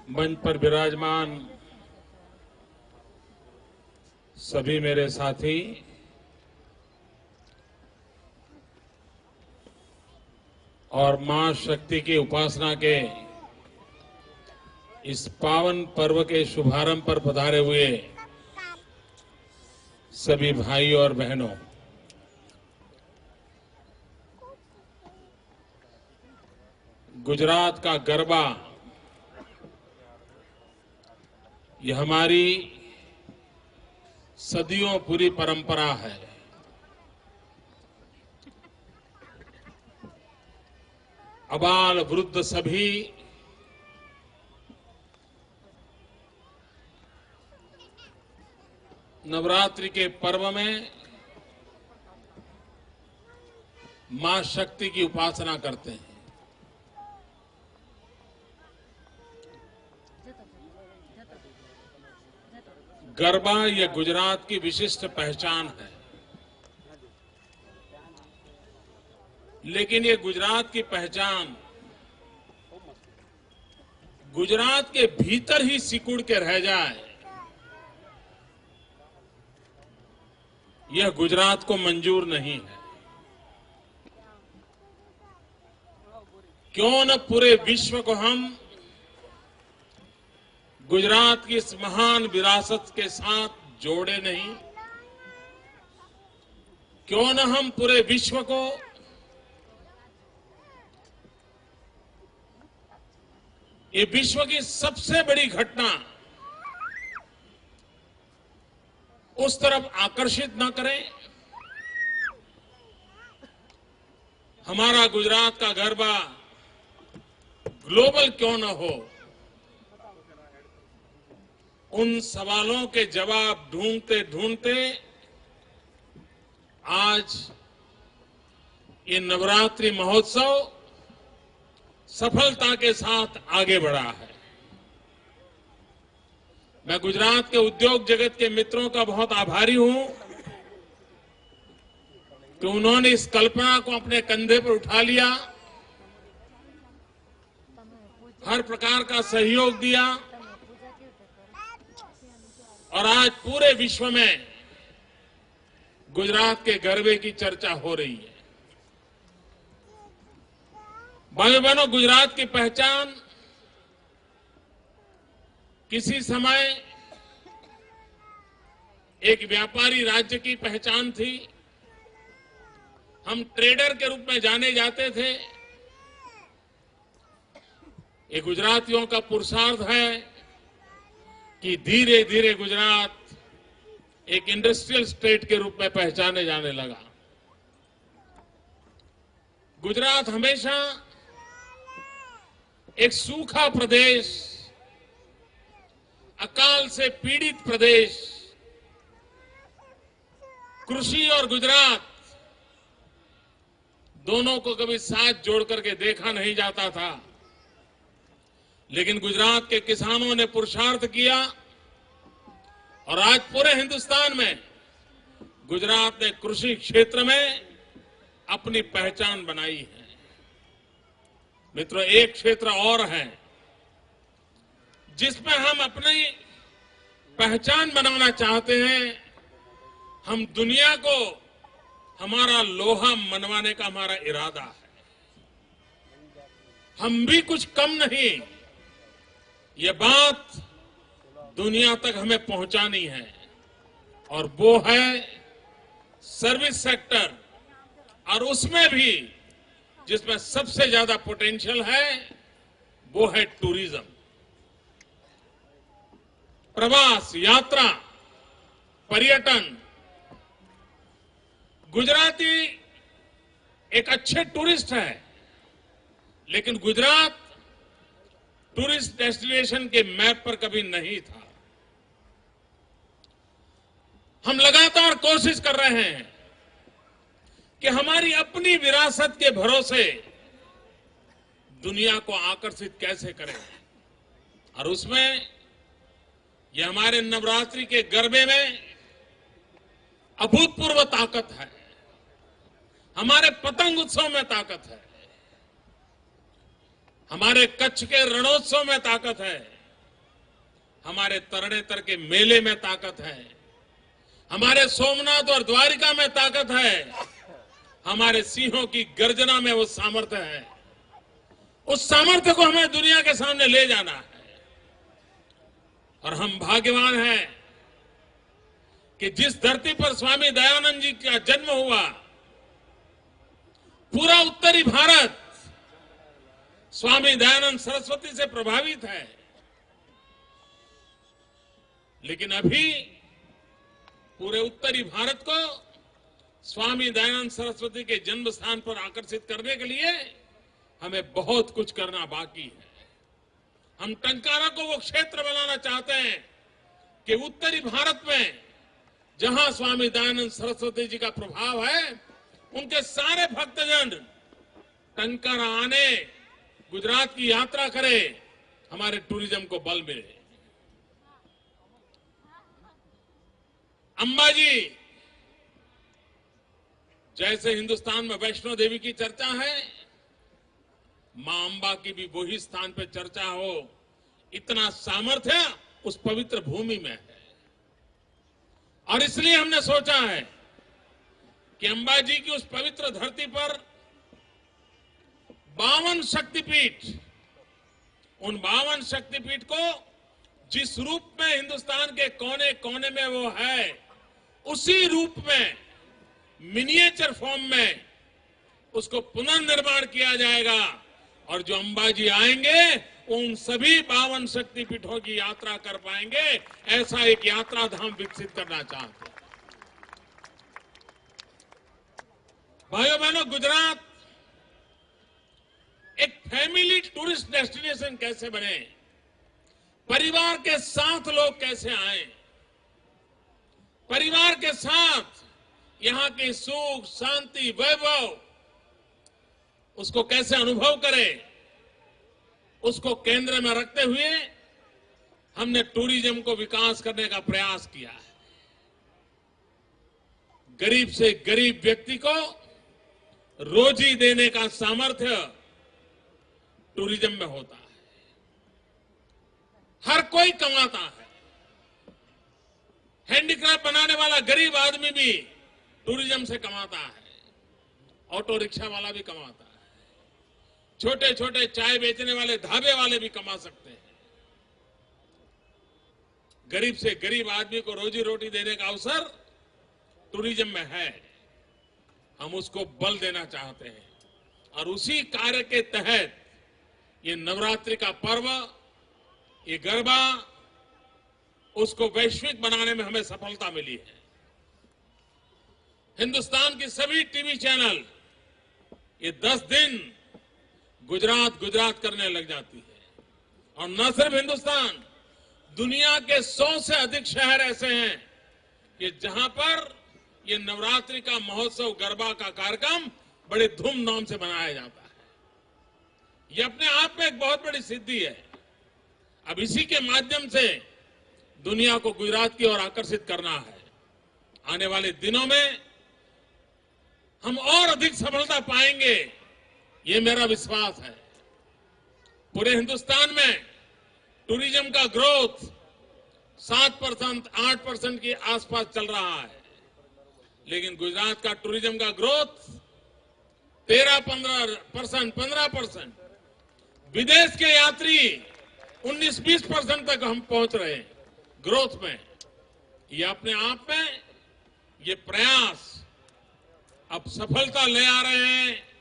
मंच पर विराजमान सभी मेरे साथी, और मां शक्ति की उपासना के इस पावन पर्व के शुभारंभ पर पधारे हुए सभी भाइयों और बहनों, गुजरात का गरबा यह हमारी सदियों पूरी परंपरा है। अबाल वृद्ध सभी नवरात्रि के पर्व में मां शक्ति की उपासना करते हैं। गरबा यह गुजरात की विशिष्ट पहचान है, लेकिन ये गुजरात की पहचान गुजरात के भीतर ही सिकुड़ के रह जाए, यह गुजरात को मंजूर नहीं है। क्यों न पूरे विश्व को हम गुजरात की इस महान विरासत के साथ जोड़े नहीं? क्यों न हम पूरे विश्व को ये विश्व की सबसे बड़ी घटना उस तरफ आकर्षित न करें? हमारा गुजरात का गरबा ग्लोबल क्यों न हो? उन सवालों के जवाब ढूंढते ढूंढते आज ये नवरात्रि महोत्सव सफलता के साथ आगे बढ़ा है। मैं गुजरात के उद्योग जगत के मित्रों का बहुत आभारी हूं कि उन्होंने इस कल्पना को अपने कंधे पर उठा लिया, हर प्रकार का सहयोग दिया, और आज पूरे विश्व में गुजरात के गरबे की चर्चा हो रही है। भाइयों बहनों, गुजरात की पहचान किसी समय एक व्यापारी राज्य की पहचान थी। हम ट्रेडर के रूप में जाने जाते थे। ये गुजरातियों का पुरुषार्थ है कि धीरे धीरे गुजरात एक इंडस्ट्रियल स्टेट के रूप में पहचाने जाने लगा। गुजरात हमेशा एक सूखा प्रदेश, अकाल से पीड़ित प्रदेश, कृषि और गुजरात दोनों को कभी साथ जोड़ करके देखा नहीं जाता था। लेकिन गुजरात के किसानों ने पुरुषार्थ किया और आज पूरे हिंदुस्तान में गुजरात ने कृषि क्षेत्र में अपनी पहचान बनाई है। मित्रों, एक क्षेत्र और है जिसमें हम अपनी पहचान बनाना चाहते हैं। हम दुनिया को हमारा लोहा मनवाने का हमारा इरादा है। हम भी कुछ कम नहीं, ये बात दुनिया तक हमें पहुंचानी है, और वो है सर्विस सेक्टर, और उसमें भी जिसमें सबसे ज्यादा पोटेंशियल है वो है टूरिज्म, प्रवास, यात्रा, पर्यटन। गुजराती एक अच्छे टूरिस्ट है, लेकिन गुजरात टूरिस्ट डेस्टिनेशन के मैप पर कभी नहीं था। हम लगातार कोशिश कर रहे हैं कि हमारी अपनी विरासत के भरोसे दुनिया को आकर्षित कैसे करें, और उसमें ये हमारे नवरात्रि के गरबे में अभूतपूर्व ताकत है। हमारे पतंग उत्सव में ताकत है, हमारे कच्छ के रणोत्सव में ताकत है, हमारे तरणेतर के मेले में ताकत है, हमारे सोमनाथ और द्वारिका में ताकत है, हमारे सिंहों की गर्जना में वो सामर्थ्य है। उस सामर्थ्य को हमें दुनिया के सामने ले जाना है। और हम भाग्यवान हैं कि जिस धरती पर स्वामी दयानंद जी का जन्म हुआ, पूरा उत्तरी भारत स्वामी दयानंद सरस्वती से प्रभावित है। लेकिन अभी पूरे उत्तरी भारत को स्वामी दयानंद सरस्वती के जन्म स्थान पर आकर्षित करने के लिए हमें बहुत कुछ करना बाकी है। हम टंकारा को वो क्षेत्र बनाना चाहते हैं कि उत्तरी भारत में जहां स्वामी दयानंद सरस्वती जी का प्रभाव है, उनके सारे भक्तजन टंकारा आने, गुजरात की यात्रा करें, हमारे टूरिज्म को बल मिले। अंबाजी, जैसे हिंदुस्तान में वैष्णो देवी की चर्चा है, मां अंबा की भी वही स्थान पर चर्चा हो। इतना सामर्थ्य उस पवित्र भूमि में है। और इसलिए हमने सोचा है कि अंबाजी की उस पवित्र धरती पर 52 शक्तिपीठ, उन 52 शक्तिपीठ को जिस रूप में हिंदुस्तान के कोने कोने में वो है, उसी रूप में मिनिएचर फॉर्म में उसको पुनर्निर्माण किया जाएगा। और जो अंबाजी आएंगे वो उन सभी 52 शक्तिपीठों की यात्रा कर पाएंगे। ऐसा एक यात्रा धाम विकसित करना चाहते हैं। भाइयों बहनों, गुजरात एक फैमिली टूरिस्ट डेस्टिनेशन कैसे बने, परिवार के साथ लोग कैसे आए, परिवार के साथ यहां की सुख, शांति, वैभव उसको कैसे अनुभव करें, उसको केंद्र में रखते हुए हमने टूरिज्म को विकास करने का प्रयास किया है। गरीब से गरीब व्यक्ति को रोजी देने का सामर्थ्य टूरिज्म में होता है। हर कोई कमाता है। हैंडीक्राफ्ट बनाने वाला गरीब आदमी भी टूरिज्म से कमाता है। ऑटो रिक्शा वाला भी कमाता है। छोटे छोटे चाय बेचने वाले ढाबे वाले भी कमा सकते हैं। गरीब से गरीब आदमी को रोजी रोटी देने का अवसर टूरिज्म में है। हम उसको बल देना चाहते हैं और उसी कार्य के तहत ये नवरात्रि का पर्व, ये गरबा, उसको वैश्विक बनाने में हमें सफलता मिली है। हिंदुस्तान की सभी टीवी चैनल ये 10 दिन गुजरात गुजरात करने लग जाती है। और न सिर्फ हिंदुस्तान, दुनिया के 100 से अधिक शहर ऐसे हैं कि जहां पर ये नवरात्रि का महोत्सव, गरबा का कार्यक्रम बड़े धूमधाम से मनाया जाता है। ये अपने आप में एक बहुत बड़ी सिद्धि है। अब इसी के माध्यम से दुनिया को गुजरात की ओर आकर्षित करना है। आने वाले दिनों में हम और अधिक सफलता पाएंगे, ये मेरा विश्वास है। पूरे हिंदुस्तान में टूरिज्म का ग्रोथ 7%, 8% के आसपास चल रहा है, लेकिन गुजरात का टूरिज्म का ग्रोथ 13-15%, 15%। विदेश के यात्री 19-20% तक हम पहुंच रहे हैं ग्रोथ में। ये अपने आप में ये प्रयास अब सफलता ले आ रहे हैं।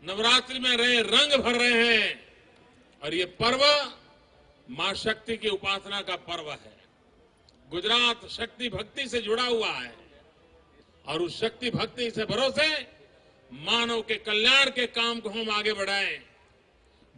नवरात्रि में रहे रंग भर रहे हैं। और ये पर्व मां शक्ति की उपासना का पर्व है। गुजरात शक्ति भक्ति से जुड़ा हुआ है और उस शक्ति भक्ति से भरोसे मानव के कल्याण के काम को हम आगे बढ़ाएं।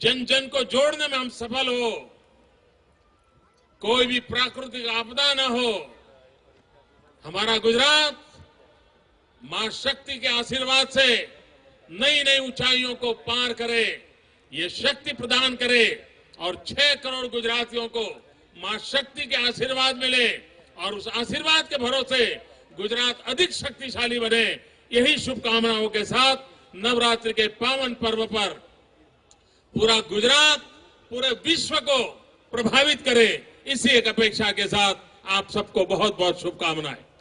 जन जन को जोड़ने में हम सफल हो। कोई भी प्राकृतिक आपदा न हो। हमारा गुजरात मां शक्ति के आशीर्वाद से नई नई ऊंचाइयों को पार करे, ये शक्ति प्रदान करे और 6 करोड़ गुजरातियों को मां शक्ति के आशीर्वाद मिले और उस आशीर्वाद के भरोसे गुजरात अधिक शक्तिशाली बने। यही शुभकामनाओं के साथ नवरात्रि के पावन पर्व पर पूरा गुजरात पूरे विश्व को प्रभावित करे, इसी एक अपेक्षा के साथ आप सबको बहुत बहुत शुभकामनाएं।